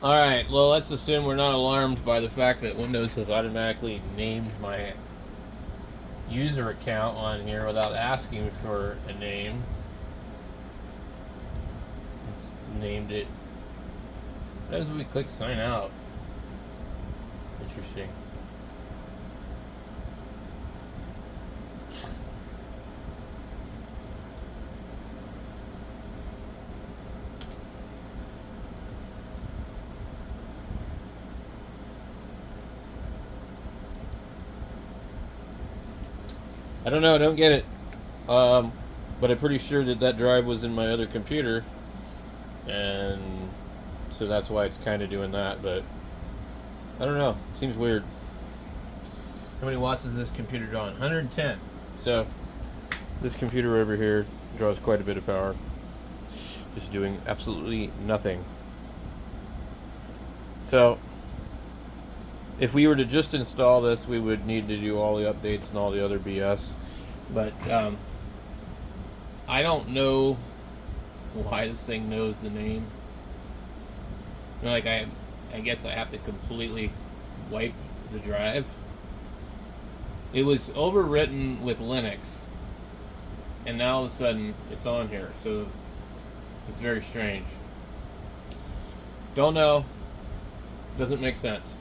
Alright, well, let's assume we're not alarmed by the fact that Windows has automatically named my user account on here without asking for a name. It's named it. As we click sign out. Interesting. I don't know, I don't get it. But I'm pretty sure that that drive was in my other computer, and so that's why it's kind of doing that, but I don't know. Seems weird. How many watts is this computer drawing? 110. So this computer over here draws quite a bit of power. Just doing absolutely nothing. So if we were to just install this, we would need to do all the updates and all the other BS. But I don't know why this thing knows the name. You know, like I guess I have to completely wipe the drive. It was overwritten with Linux, and now all of a sudden it's on here. So it's very strange. Don't know. Doesn't make sense.